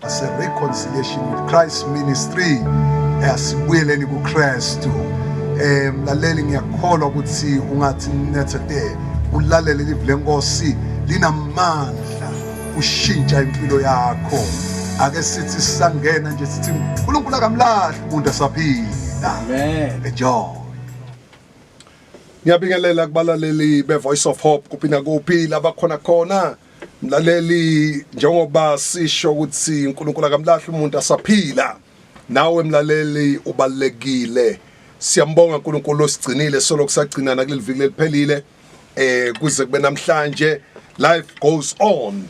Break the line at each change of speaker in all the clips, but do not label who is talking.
Reconciliation with Christ Ministry asibuyeleni kuKristu. Mlaleli ngiyakholwa ukuthi ungathi nethete ulalele ilizwi lenkosi linamandla ushintsha impilo yakho. Ake sithi sisangena nje sithi uNkulunkulu akamlahli umuntu asaphila.
Amen.
Enjoy. Ngiyabingelela kubalaleli beVoice of Hope kuphina kuphi labakhona khona. Mlaleli njengoba sisho ukuthi uNkulunkulu akamlahli umuntu asaphila. Nawe mlaleli ubalekile. Siyambonga uNkulunkulu osigcinile solo kusagcina nakuleli viki leliphelile. Kuze kube namhlanje life goes on.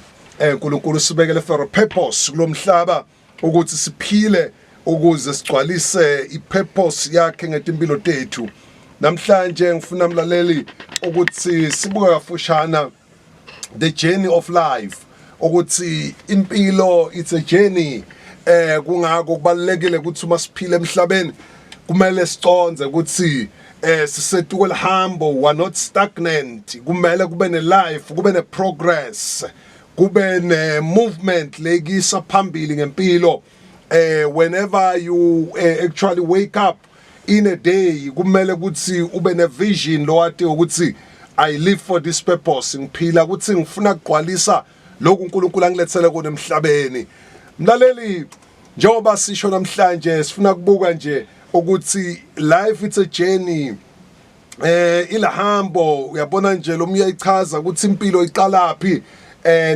uNkulunkulu sibekele for a purpose kulomhlaba ukuthi siphile ukuze sigcwalise ipurpose yakhe ngetimpilo tethu. Namhlanje ngifuna mlaleli ukuthi sibuke kafushana the journey of life ukuthi impilo it's a journey. Kungako kubalekile ukuthi uma siphile emhlabeni kumele siconze ukuthi sisetuko lehambo we are not stagnant. Kumele kube ne life, kube ne progress, kube ne movement legisa phambili ngempilo. Whenever you actually wake up in a day kumele ukuthi ube ne vision lo wathi ukuthi I live for this purpose. Ngiphila ukuthi ngifuna ukugcwalisa lokhu uNkulunkulu angilethele kona emhlabeni. Mlaleli njengoba sisho namhlanje sifuna kubuka nje ukuthi life it's a journey. Ilahambo uyabona nje lo uyayichaza ukuthi impilo iqalaphi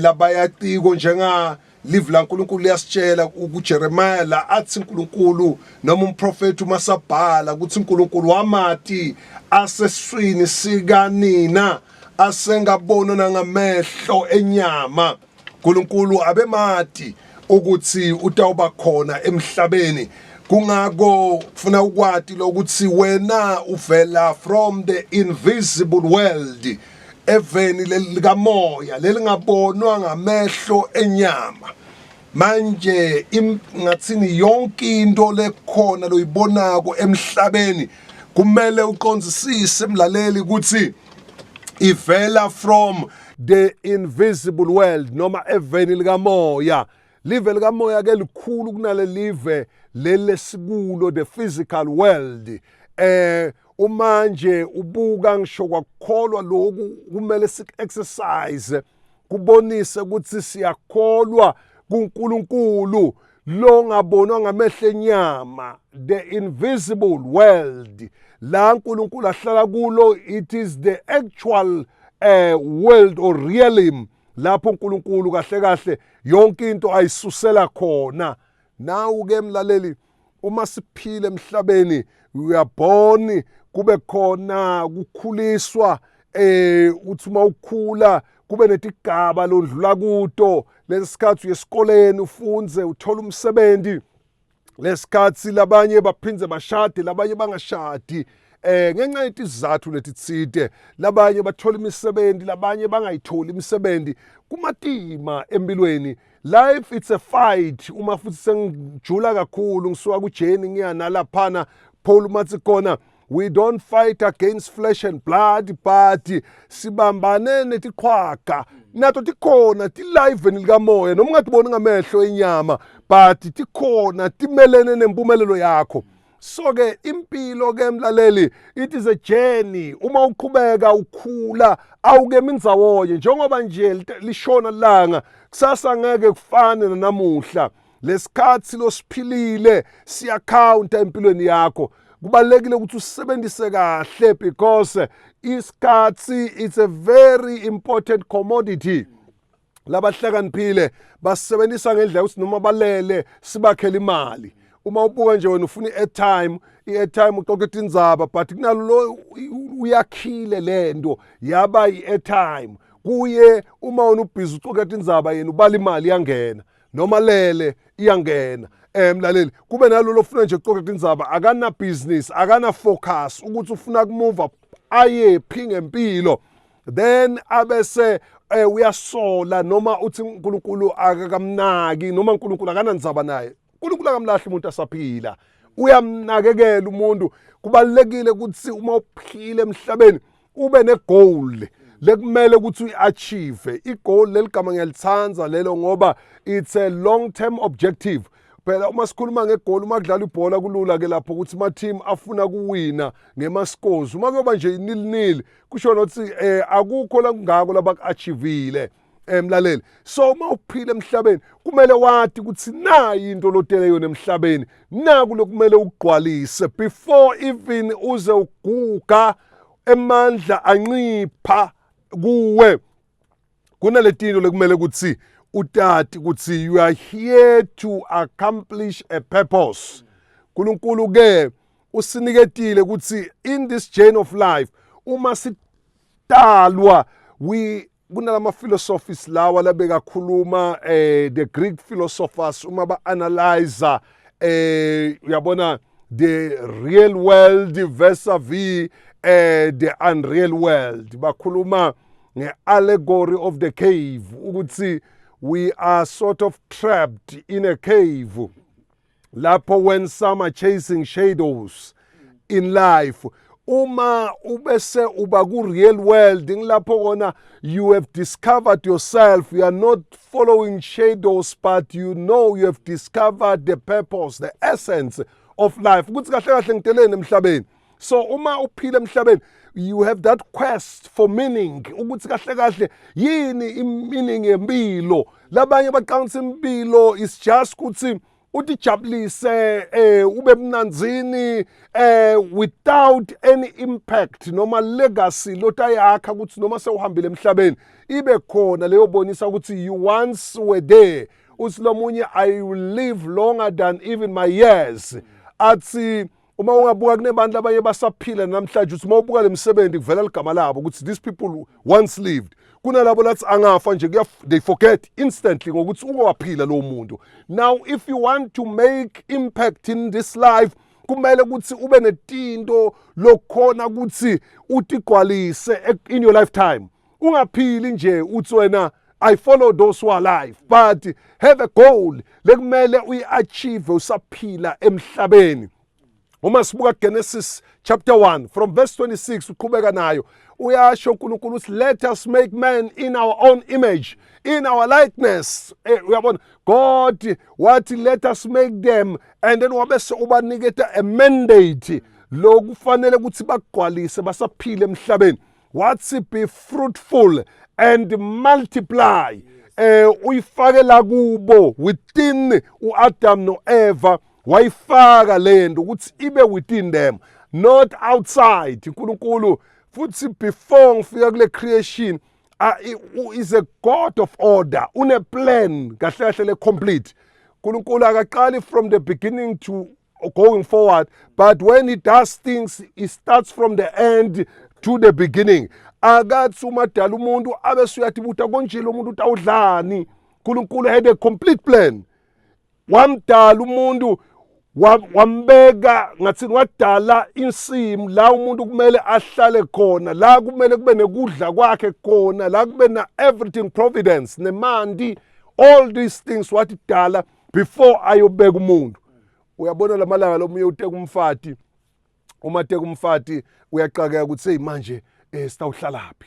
labayatiko njenga live la uNkulunkulu liyasitshela kuJeremiah la athi uNkulunkulu noma umprofeti umasabhala ukuthi uNkulunkulu wamati aseswini sikanina asengabona ngamehlo enyama. uNkulunkulu abemati ukuthi utawuba khona emhlabeni. Kungako kufuna ukwati lokuthi wena uvela from the invisible world, eveni likamoya lelingabonwa ngamehlo enyama. Manje ngathini yonke into lekhona loyibonako emhlabeni kumele uqonzisise mlaleli ukuthi ivela from the invisible world noma eveni likamoya. Live likamoya ke likhulu kunale live lelesikulo the physical world. Umanje ubuka ngisho kwakholwa lokhu kumele exercise kubonise ukuthi siyakholwa kuNkulunkulu lo ngabonwa ngamehlo enyama, the invisible world. La uNkulunkulu ahlala kulo, it is the actual world or realm lapho uNkulunkulu kahle kahle yonke into ayisusela khona. Nawu ke mlaleli uma siphile emhlabeni uyabona kube khona ukukhuliswa uthi uma ukhula kube netigaba londlula kuto. Lesikhathi uyesikoleni ufunze uthola umsebenzi, lesikhathi labanye baphinze bashade labanye bangashadi ngenxa yetizathu letitsite, labanye bathola imisebenzi labanye bangayitholi imisebenzi. Kumatima empilweni life it's a fight. Uma futhi sengijula kakhulu ngisuka kujeni ngiya nalaphana Paul mathi khona we don't fight against flesh and blood but sibambane netiqhwaga nato tikhona ti-live likamoya noma ungatiboni ngamehlo enyama but tikhona timelene nempumelelo yakho. So ke impilo ke mlaleli it is a journey. Uma uqhubeka ukhula awukemi indzawoye njengoba nje lishona langa kusasa ngeke kufane namuhla. Lesikhathi losiphilile siyakhawunta empilweni yakho. Kubalekile ukuthi usebenzise kahle because isikhathi it's a very important commodity. Labahlakaniphile basebenzisa ngendlela ukuthi noma balele sibakhela imali. Uma ubuka nje wena ufuna i-airtime uqoqeda indzaba but kunalo lo uyakhile lento yaba i-airtime. Kuye uma wena ubhizi uqoqeda indzaba yena ubala imali iyangena noma lele iyangena. Mlaleli kube nalo lofuna nje uqoqeda indzaba akana business akana focus ukuthi ufuna kumove aye phinga empilo, then abese uyasola noma uthi uNkulunkulu akakamnaki noma uNkulunkulu akanandzaba naye. uNkulunkulu akamlahli umuntu asaphila, uyamnakekela umuntu. Kubalekile ukuthi uma uphile emhlabeni ube negoal lekumele ukuthi uyi-achieve. I-goal leligama ngiyalithanza lelo ngoba it's a long-term objective. Phela uma sikhuluma ngegoal, uma kudlala ibhola kulula ke lapho ukuthi ama-team afuna kuwina ngema-scores. Uma kuyoba nje nil-nil, kusho nokuthi akukho la kungako labaku-achievile mlaleli. So uma uphila emhlabeni kumele wathi ukuthi nayi into lotele yona emhlabeni, naku lokumele ukugqwalise before even uze uguga emandla ancipha kuwe. Kunaletinto lekumele ukuthi utati ukuthi you are here to accomplish a purpose. Nkulunkulu ke usiniketile ukuthi in this journey of life uma sitalwa kunalama philosophies lawa labekakhuluma the Greek philosophers uma ba-analyzer uyabona the real world vis-a-vis the unreal world. Bakhuluma nge-allegory of the cave ukuthi we are sort of trapped in a cave lapho when some are chasing shadows in life. Uma ubese uba ku-real world ngilapho kona you have discovered yourself. You are not following shadows, but you know you have discovered the purpose, the essence of life. Ukuthi kahle kahle ngiteleni emhlabeni. So uma uphila emhlabeni you have that quest for meaning. Ukuthi kahle kahle yini i-meaning yempilo. Labanye baqanisa impilo is just ukuthi utijabulise ube mnanzini without any impact noma legacy lotayakha ukuthi noma sewuhambile emhlabeni ibe khona leyo bonisa ukuthi you once were there. Uthi lomunye I will live longer than even my years. Athi uma ungabuka kunebantu abanye basaphila namhlanje uthi uma ubuka lemsebenzi kuvela ligama labo ukuthi these people once lived. Kunalabo lathi angafa nje they forget instantly ngokuthi ungawaphila lo muntu. Now if you want to make impact in this life kumele ukuthi ube netinto lokhona ukuthi utigcwalise in your lifetime. Ungaphili nje uthi wena I follow those who are alive, but have a goal lekumele uyi-achieve usaphila emhlabeni. Uma sibuka Genesis chapter 1 from verse 26 uqhubeka nayo uyasho uNkulunkulu uthi let us make man in our own image, in our likeness. Uyabona God wathi let us make them, and then wabese ubaniketa a mandate lokufanele ukuthi bagcwalise basaphile emhlabeni. Wathi be fruitful and multiply. Uyifake la kubo within uAdam noEva wayifaka lento ukuthi ibe within them, not outside. uNkulunkulu futhi before ngifika kule creation is a God of order, une plan kahle kahle le complete. uNkulunkulu akaqali from the beginning to going forward, but when he does things he starts from the end to the beginning. Akathi umadala umuntu abese uyathi buta konje lo muntu utawudlani. uNkulunkulu had a complete plan. Wamdala umuntu wambeka ngathi wadala insimu la umuntu kumele ahlale khona, la kumele kube nekudla kwakhe khona, la kube na everything, providence nemandi, all these things wathi dala before ayobeka umuntu. Uyabona lamalanga lomunye uteka umfati, uma teka umfati uyaqhaqeka ukuthi hey manje sitawuhlalapi,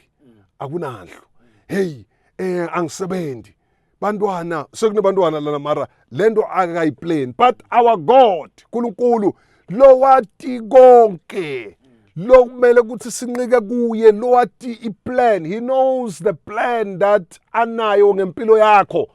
akunandlu, hey angisebenzi, bantwana sekunebantwana lana mara lento akayiplan. But our God uNkulunkulu lo wathi konke lo kumele ukuthi sinqike kuye, lo wathi iplan. He knows the plan that anayo ngempilo yakho.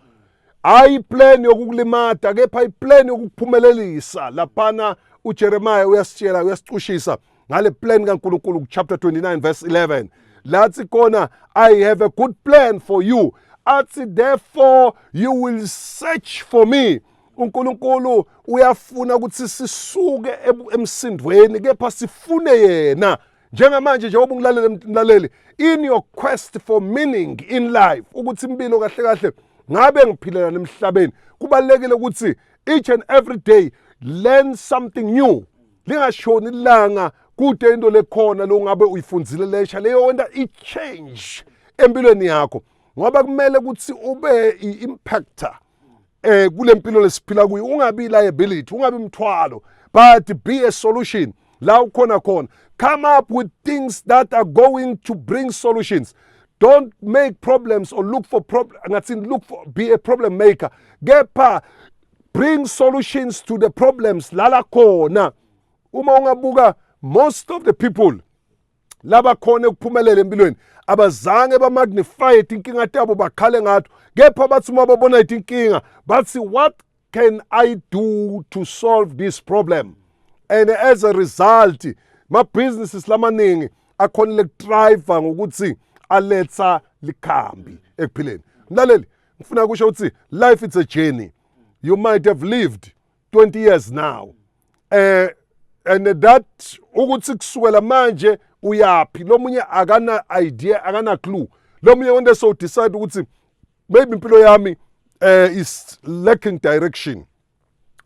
Hayi plan yokukulimata, kepha iplan yokuphumelelisa. Laphana uJeremiah uyasitshela, uyasicushisa ngale plan kaNkulunkulu chapter 29 verse 11. Lathi khona I have a good plan for you. Athi therefore you will search for me. uNkulunkulu uyafuna ukuthi sisuke emsindweni kepha sifune yena. Njengamanje nje obungilalela mlaleli, in your quest for meaning in life, ukuthi impilo kahle kahle ngabe ngiphilela emhlabeni, kubalekile ukuthi each and every day learn something new. Lingashoni ilanga kude into lekhona lo ngabe uyifundzile lesha leyo wenda i-change empilweni yakho. Ngoba kumele ukuthi ube i-impactor kule mpilo lesiphila kuyo, ungabi liability, ungabi mthwalo, but be a solution la ukhona khona. Come up with things that are going to bring solutions. Don't make problems or look for be a problem maker. Kepha bring solutions to the problems lala khona. Uma ungabuka most of the people laba khona ukuphumelela empilweni abazange bamagnify inkinga tabo bakhale ngathi, kepha bathi uma babona inkinga bathi what can I do to solve this problem? And as a result, my businesses lamaningi akhonile driver ngokuthi aletha likhambi ekuphileni. Mlaleli, ngifuna kusho ukuthi life is a journey. You might have lived 20 years now. And that ukuthi kusukela manje uyapi. Lo munye akana idea, akana clue. Lo munye wonde so decide ukuthi maybe impilo yami is lacking direction.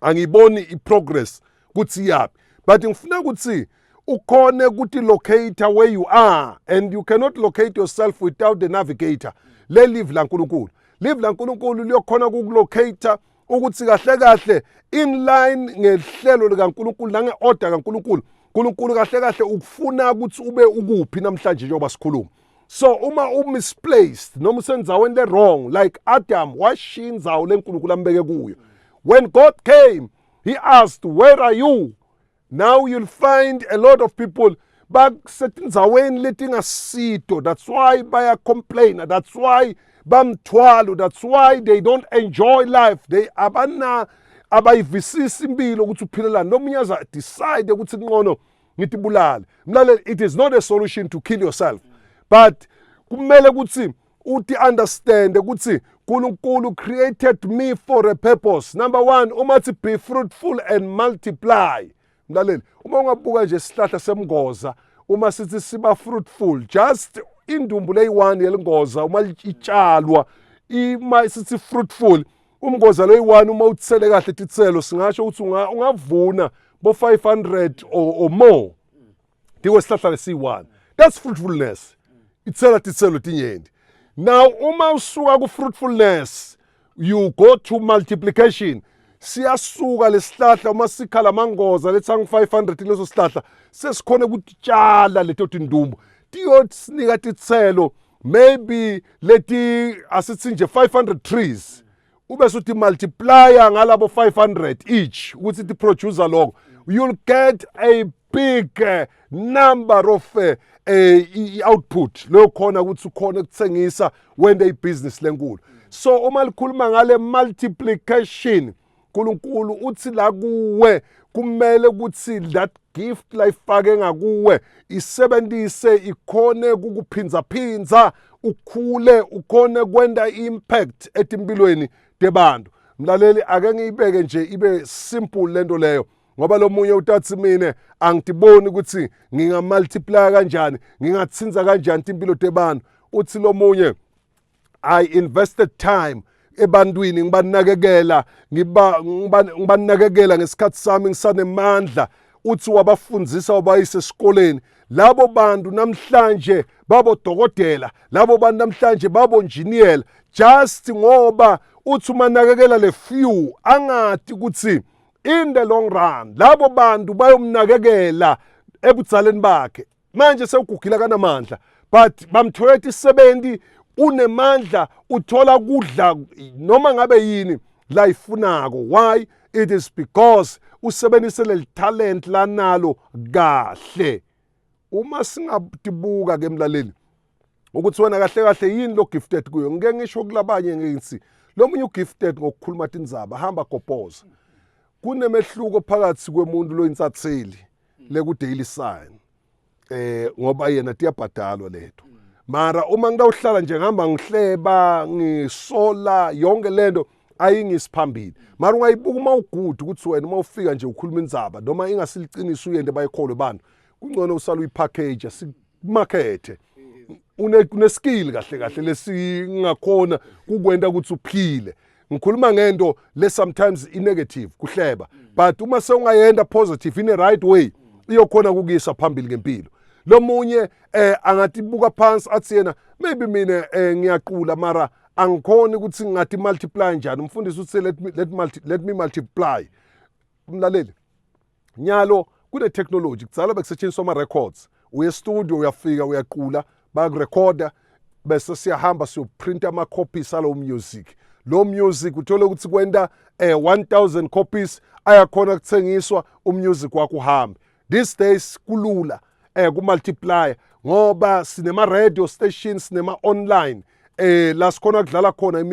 Angiboni i-progress kuthi yapi. But ngifuna ukuthi ukhone ukuthi locate where you are, and you cannot locate yourself without the navigator. Le live la nkulunkulu. Live la nkulunkulu liyokhona ukulocate ukuthi kahle kahle in line ngehlelo likaNkulunkulu nange-order kaNkulunkulu. uNkulunkulu kahle kahle ukufuna ukuthi ube ukuphi namhlanje njengoba sikhuluma. So uma misplaced noma usenzaweni le wrong like Adam washiya indzawo leNkulunkulu ambeke kuyo. When God came, he asked, where are you? Now you'll find a lot of people basetindzaweni letingasito. That's why baya complain. That's why bamthwalo. That's why they don't enjoy life. They abayivisisi impilo ukuthi uphilelani. Nomunye aza decide ukuthi ngono ngitibulale. Mlaleli, it is not a solution to kill yourself. But kumele ukuthi uthi understand ukuthi uNkulunkulu created me for a purpose. Number one, umathi be fruitful and multiply. Mlaleli, uma ungabuka nje isihlahla semgoza, uma sithi siba fruitful, just indumbu leyi-1 yelingoza uma itshalwa, ima sithi fruitful, umgoza leyi-1 uma uthele kahle titselo singasho ukuthi ungavuna bo 500 or more. Diko isihlahla lesi-1. That's fruitfulness. Itsela titselo tinyenti. Now uma usuka ku fruitfulness, you go to multiplication. Siyasuka lesihlahla uma sikhala mangoza lethangu 500 leso sihlahla sesikhona ukutitshala leto tindumbu tiyosinika titselo maybe leti asithi nje 500 trees ube suthi multiplier ngalabo 500 each ukuthi ti producer lokho, you'll get a big number of output lo khona ukuthi ukhona ukuthengisa when they business lenkulu. So uma likhuluma ngale multiplication, uNkulunkulu uthi la kuwe kumele ukuthi that gift layifake ngakuwe isebenzise ikhone ukuphindza ukhule ukhone kwenda impact etimpilweni tebantu. Mlaleli, ake ngiyibeke nje ibe simple lento leyo, ngoba lo munye utathi mina angitiboni ukuthi ngingamultiply kanjani, ngingathinza kanjani impilo tebantu. Uthi lo munye I invested time ebantwini, ngibanakekela ngibanakekela ngesikhathi sami ngisanemandla. Uthi wabafundzisa wabayise esikoleni. Labo bantu namhlanje babo dokotela, labo bantu namhlanje babo engineer, just ngoba uthi umanakekela le few angathi ukuthi in the long run labo bantu bayomnakekela ebudzaleni bakhe. Manje sewugugila kanamandla, but bamthwetha isebenti unemandla, uthola kudla noma ngabe yini la ifunako. Why? It is because usebenzise le talent lanalo kahle. Uma singatibuka ke mlaleli ukuthi wena kahle kahle yini lo gifted kuyo, ngeke ngisho kulabanye ngithi lo munye ugifted ngokukhuluma tindzaba hamba gopoza. Kunemehluko phakathi kwemuntu lo insatheli leku Daily Sign ngoba yena tiyabhadalwa letho. Mara uma ngidawuhlala nje ngihamba ngihleba ngisola yonke lento ayingisiphambili. Mara ungayibuka uma ugood ukuthi wena uma ufika nje ukhuluma indzaba noma ingasiliciniso uyende bayikholwe bantu, kungcono usala uyipackage simarket. Une skill kahle kahle lesingakhona kukwenda ukuthi uphile. Ngikhuluma ngento le sometimes i-negative kuhleba, but uma sewungayenda positive in a right way iyokhona kukuyisa phambili ngempilo. Lo munye angatibuka phansi athi yena maybe mina ngiyaqula mara angikhona ukuthi ngathi multiply njani. Umfundisi uthi let me multiply. Mlaleli, nyalo kune technology kudzala bekusetshenziswa ama records, uye studio uyafika uyaqula bakurecorda bese siyahamba siyoprinta ama-copies alo music. Lo music uthole ukuthi kwenta 1000 copies ayakhona kuthengiswa umusic wakho uhambe. These days kulula ku-multiplier ngoba sinema radio stations, sinema online la sikhona kudlala khona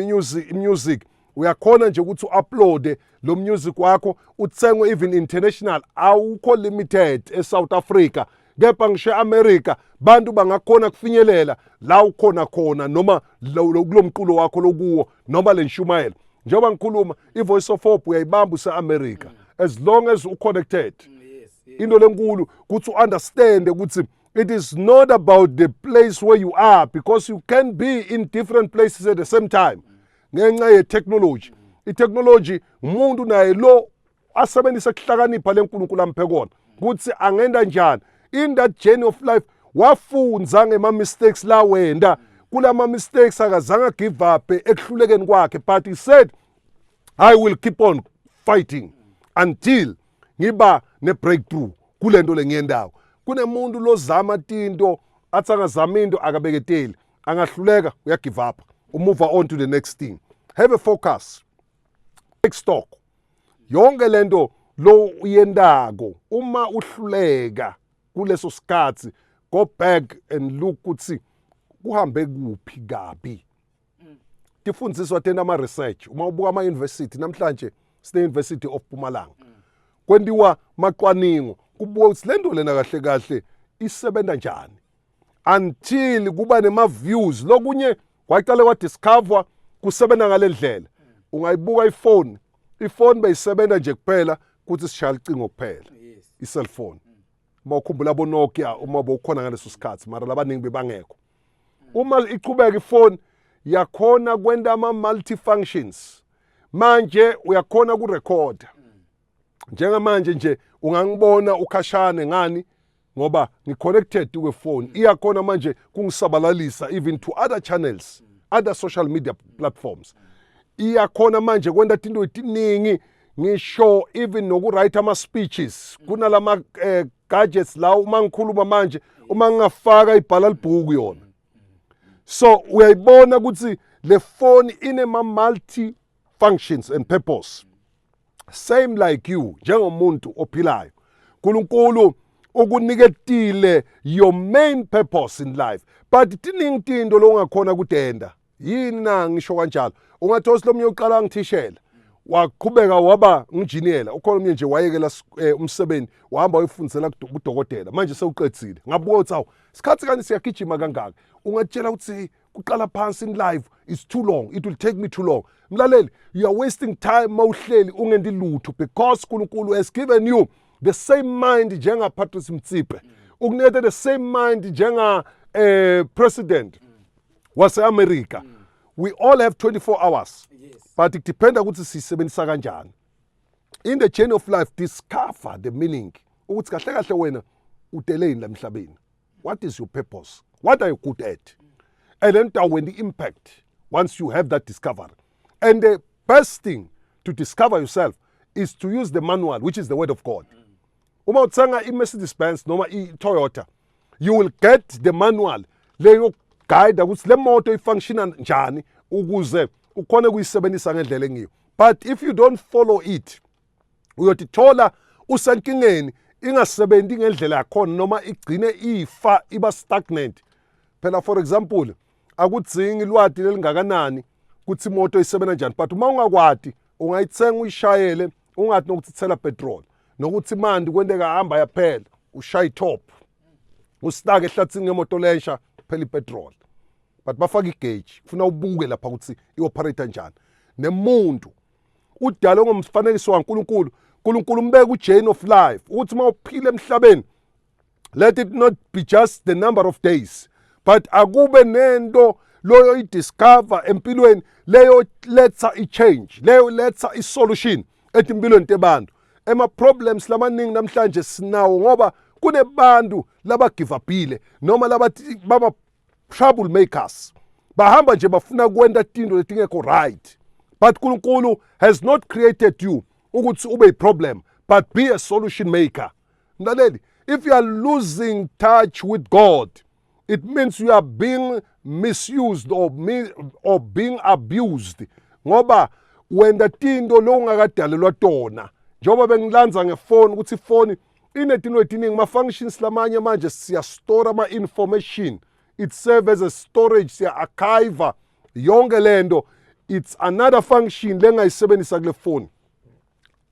music. Uyakhona nje ukuthi u-uploade lo music wakho uthengwe even international, awukho limited eSouth Africa. Kepha ngisho America bantu bangakhona kufinyelela la ukhona khona noma kulomculo wakho lokuwo noma lenshumayelo. Njengoba ngikhuluma iVoice of Hope uyayibamba use-America as long as u-connected. Into lenkulu ukuthi u-understand ukuthi it is not about the place where you are, because you can be in different places at the same time. Ngenxa ye-technology. I-technology umuntu naye lo asebenzisa kuhlakanipha lenkulunkulu amphe kona ukuthi angenda njani in that journey of life. Wafunza ngema-mistakes la wenda kulama mistakes akazange give up ekuhlulekeni kwakhe, but he said I will keep on fighting until ngiba ne-breakthrough kulento lengiyendawo. Kunemuntu lozama tinto athi angazama into akabeketeli, angahluleka uyagive up, move on to the next thing. Have a focus, take stock yonke lento lo uyendako. Uma uhluleka kuleso sikhathi, go back and look ukuthi kuhambe kuphi kabi. Tifundiswa tena ama-research. Uma ubuka ama-university namhlanje sine-University of Mpumalanga, kwendiwa macwaningo kubuka ukuthi lento lena kahle kahle isebenza njani until kuba nema-views. Lokunye kwaqale kwadiscover kusebenza ngale ndlela. Ungayibuka ifoni beyisebenza nje kuphela kuthi sishaya icingo kuphela, i-cellphone. Uma ukhumbula abo-Nokia uma bowukhona ngaleso sikhathi, mara labaningi bebangekho. Uma ichubeka ifoni yakhona kwenta ama-multi-functions. Manje uyakhona kurekhoda. Njengamanje nje ungangibona ukhashane ngani ngoba ngiconnected kwefoni. Iyakhona manje kungisabalalisa even to other channels, other social media platforms. Iyakhona manje kwenta into etiningi, ngisho even nokurayitha ama-speeches. Kunalama gadgets la uma ngikhuluma manje, uma ngingafaka ibhala libhuku yona. So uyayibona ukuthi le phone inema-multi functions and purpose. Same like you, njengomuntu ophilayo. uNkulunkulu ukuniketile your main purpose in life. But tiningi tinto lo ungakhona kutenda. Yini na ngisho kanjalo? Ungathosi lo mnye uqala ngithishela, waqhubeka waba ngijiniyela, ukhona omnye nje wayekela umsebenzi, wahamba uyifundisela udokotela, manje sewuqedile. Ngabuka uthi awu, isikhathi kanje siyagijima kangaka. Ungatshela ukuthi kuqala phansi in life is too long, it will take me too long. Mlaleli, you are wasting time mawuhleli ungendi lutho, because uNkulunkulu has given you the same mind njenga Patrice Mtsipe. Ukunikete the same mind njenga president wase-America. We all have 24 hours. But it depends ukuthi sisebenzisa kanjani. In the journey of life, discover the meaning. Ukuthi kahle kahle wena uteleni la emhlabeni. What is your purpose? What are you good at? And then when the impact, once you have that discovery. And the best thing to discover yourself is to use the manual, which is the word of God. Uma uthenga i-Mercedes-Benz noma i-Toyota, you will get the manual leyo guide ukuthi le moto ifunctiona njani ukuze ukhona kuyisebenzisa ngendlela engiyo. But if you don't follow it, uyotithola usenkingeni ingasebenzi ngendlela yakhona noma igcine ifa iba stagnant. Phela for example, akudzingi ilwadi lelingakanani ukuthi imoto isebenza njani, but uma ungakwadi ungayithenga uyishayele ungathi nokuthi thela petrol nokuthi manje kwenteka hamba yaphela ushaya top usitake ehlathini ngemoto lensha phela ipetrol. But bafaka igauge, ufuna ubuke lapha ukuthi ioperate njani. Nemuntu udalwe ngomfanekiso kaNkulunkulu, uNkulunkulu mbeka ujourney of life ukuthi mawuphila emhlabeni, let it not be just the number of days, but akube nento loyo idiscover empilweni leyo letha i-change, leyo letha i-solution etimpilweni tebantu. Ema problems lamaningi namhlanje sinawo ngoba kunebantu laba give upile noma labathi baba troublemakers. Bahamba nje bafuna kwenta tinto letingekho right. But uNkulunkulu has not created you ukuthi ube a problem, but be a solution maker. Mlaleli, if you are losing touch with God, it means you are being misused or being abused ngoba wenda tinto lo ungakadalelwa tona njengoba bengilanza ngefoni ukuthi ifoni inetinto etiningi ma-functions lamanye manje siyastore ama-information it serves as a storage siya-archive yonke lento it's another function lengayisebenzisa kule phone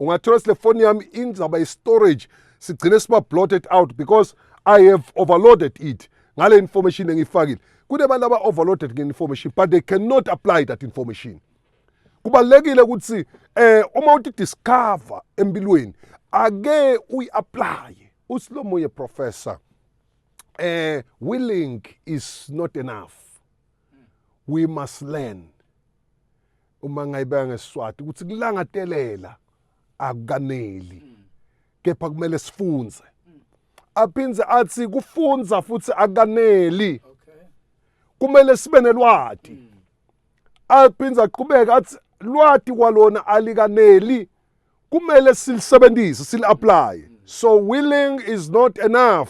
ungathola le phone yami inzaba i-storage sigcine siba blotted out because I have overloaded it ngale information engiyifakile kunabantu aba-overloaded nge-information but they cannot apply that information kubalulekile ukuthi uma uthi discover empilweni ake uyi-apply uSlomo professor willing is not enough we must learn uma ngayibeka ngeSiswati ukuthi kulangatelela akukaneli kepha kumele sifunze aphinze athi kufunza futhi akukaneli kumele sibe nelwati aphinze aqhubeka athi lwati kwalona alikaneli kumele silisebenzise sili-apply so willing is not enough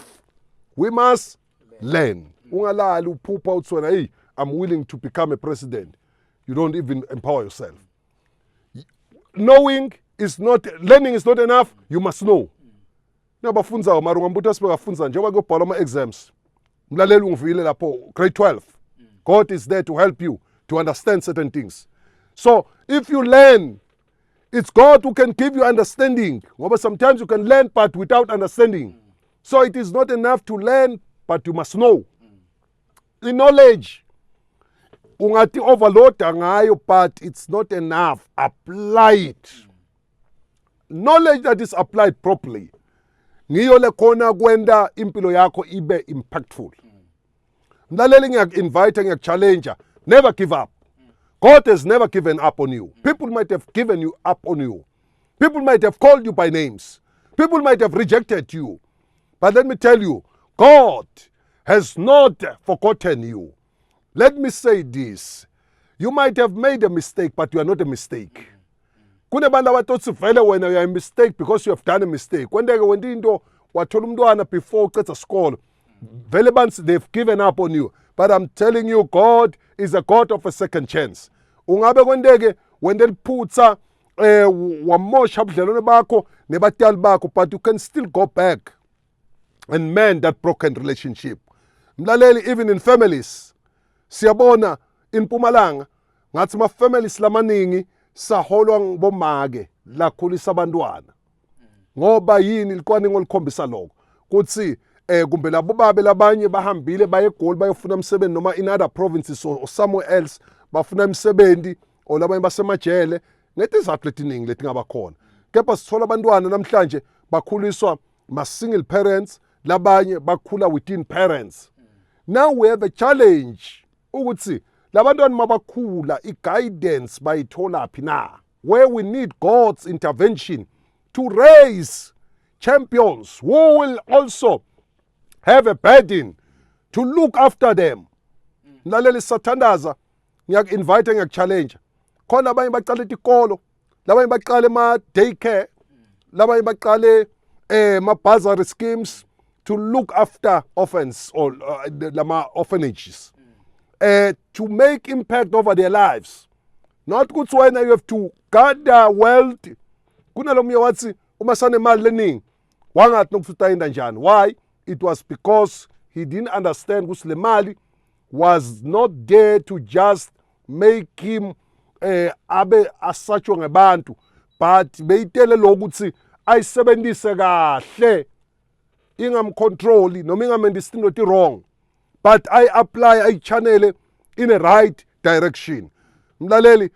we must learn ungalali uphupha uthi wena hey I'm willing to become a president you don't even empower yourself learning is not enough you must know nabafunzayo mara ungambuthi sibekafunza njengoba kuyobhalwa ama-exams mlaleli ungivile lapho grade 12 God is there to help you to understand certain things so if you learn it's God who can give you understanding ngoba sometimes you can learn but without understanding so it is not enough to learn but you must know the knowledge ungathi overloada ngayo but it's not enough apply it knowledge that is applied properly ngiyo lekhona kwenda impilo yakho ibe impactful mlaleli ngiyaku-invite ngiyaku-challenge never give up God has never given up on you people might have given you up on you people might have called you by names people might have rejected you but let me tell you God has not forgotten you let me say this you might have made a mistake but you are not a mistake kunebantu abathothi vele wena you are a mistake because you have done a mistake kwendeke wenda into wathola umntwana before uqeda isikolo vele bantu they've given up on you but I'm telling you God is a God of a second chance ungabe kwendeke wenda liphutha wamosha ubudlelwano bakho nebatali bakho but you can still go back and mend that broken relationship mlaleli even in families siyabona in Mpumalanga ngathi ma-families lamaningi saholwa ngibomake lakhulisa abantwana ngoba yini likwaningo likhombisa lokho kuthi kumbe labo babe labanye bahambile baye eGoli bayofuna umsebenzi noma in other provinces or somewhere else bafuna umsebenzi or labanye basemajele ngetizathu letiningi letingaba khona kepha sithola abantwana namhlanje bakhuliswa ma-single parents labanye bakhula within parents now we have a challenge ukuthi labantwana mabakhula i-guidance bayithola phi na where we need God's intervention to raise champions who will also have a burden to look after them mlaleli sathandaza ngiyaku-invite ngiyaku-challenge khona abanye baqale itikolo labanye baqale ma-daycare labanye baqale ma-bursary schemes to look after orphans or orphanages to make impact over their lives not ukuthi wena you have to gather wealth kunalomunye wathi uma sanemali leningi wangathi nokufutayinda njani why it was because he didn't understand ukuthi le mali was not there to just make him abe asatshwe ngabantu but beyitele lokuthi ayisebenzise kahle ingamcontrol noma ingamendisi into wrong but I apply ayichannel in a right direction mlaleli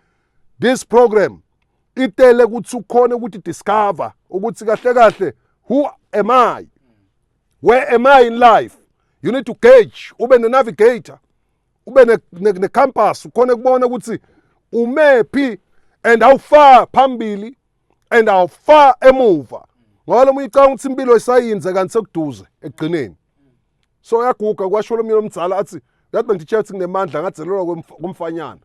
this program itele ukuthi ukhona ukuthi discover ukuthi kahle kahle who am I where am I in life you need to gauge ube ne-navigator ube ne-compass ukhona kubona ukuthi umephi and how far phambili and how far emuva ngoba lo muyicanga ukuthi impilo isayinze kanti sekuduze ekugcineni so yaguga kwasho lo mina omdzala athi yathi bengitshela ukuthi nginemandla ngadzelelwa kumfanyana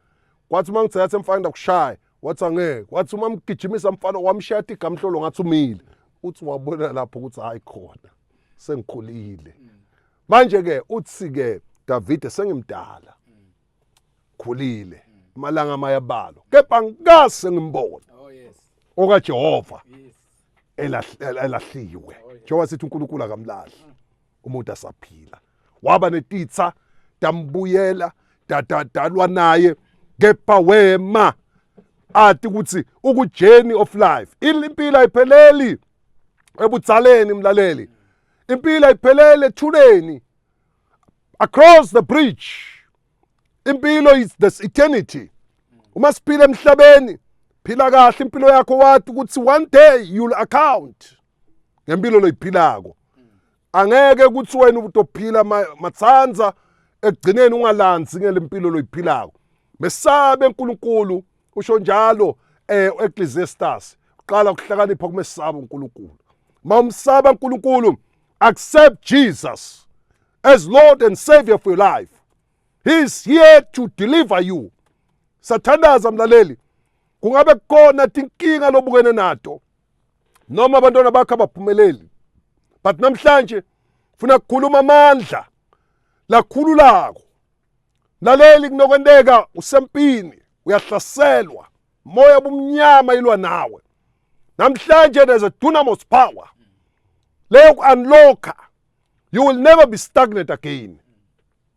kwathi uma ngithatha emfana ndakushaya wathi angeke wathi uma mgijimisa mfana wamshaya igamhlolo ngathi umile uthi wabona lapho ukuthi hayi khona sengikhulile manje ke uthi ke David sengimdala sengikhulile amalanga amayabalwa kepha ngase ngimbona okaJehova elahliwe njengoba sithi uNkulunkulu akamlahli umuntu asaphila waba netitsa tambuyela dalwa naye kepha wema athi ukuthi journey of life impilo ayipheleli ebutsaleni mlaleli impilo ayiphelele ethuleni across the bridge impilo is this eternity uma siphila emhlabeni phila kahle impilo yakho wathi ukuthi one day you'll account ngempilo loyiphilako angeke ukuthi wena utophila matsanza ekugcineni ungalandzi ngempilo loyiphilako mesabe uNkulunkulu usho njalo eCecclesiastes uqala ukuhlakanipha kumesaba uNkulunkulu mawumsaba uNkulunkulu accept Jesus as Lord and Savior for your life. He is here to deliver you. Sathandaza mlaleli kungabe khona tinkinga lobukene nato noma abantwana bakho abaphumeleli but namhlanje ufuna ukukhuluma amandla lakhululako laleli kunokwendeka usempini uyahlaselwa moya bumnyama ilwa nawe namhlanje there's a dunamis power leyo unlocka you will never be stagnant again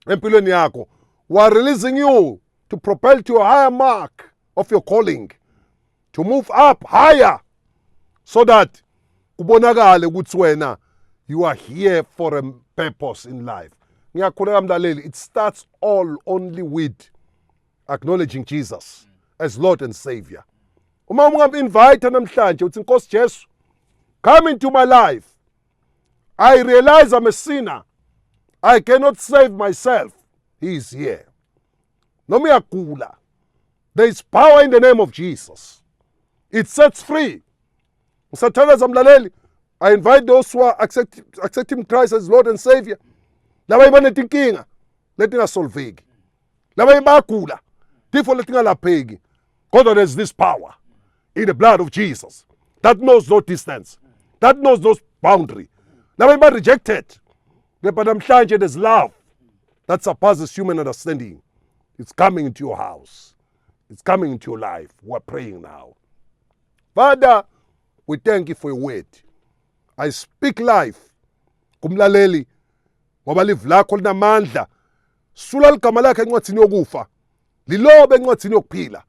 empilweni yakho we are releasing you to propel to a higher mark of your calling to move up higher so that kubonakale ukuthi wena you are here for a purpose in life ngiyakhuleka mlaleli it starts all only with acknowledging Jesus as Lord and Savior uma ungaminvite namhlanje uthi Nkosi Jesu come into my life I realize I'm a sinner I cannot save myself he is here noma uyagula there is power in the name of Jesus it sets free ngisathandaza mlaleli I invite those who are accepting Christ as Lord and Savior laba ibanetinkinga letingasolveki laba ibagula tifo letingalapheki kodwa there's this power in the blood of Jesus that knows no distance that knows no boundary laba iba rejected kepha namhlanje there's love that surpasses human understanding it's coming into your house it's coming into your life we're praying now Father we thank you for your word I speak life kumlaleli ngoba live lakho linamandla sula ligama lakhe encwadini yokufa lilobe encwadini yokuphila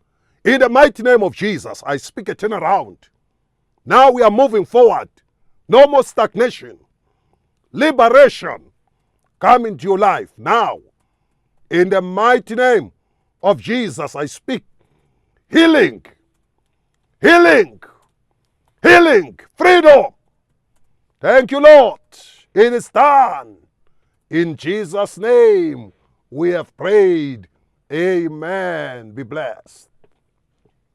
in the mighty name of Jesus I speak a turnaround now we are moving forward no more stagnation liberation come into your life now in the mighty name of Jesus I speak healing freedom thank you Lord it is done in Jesus name we have prayed amen be blessed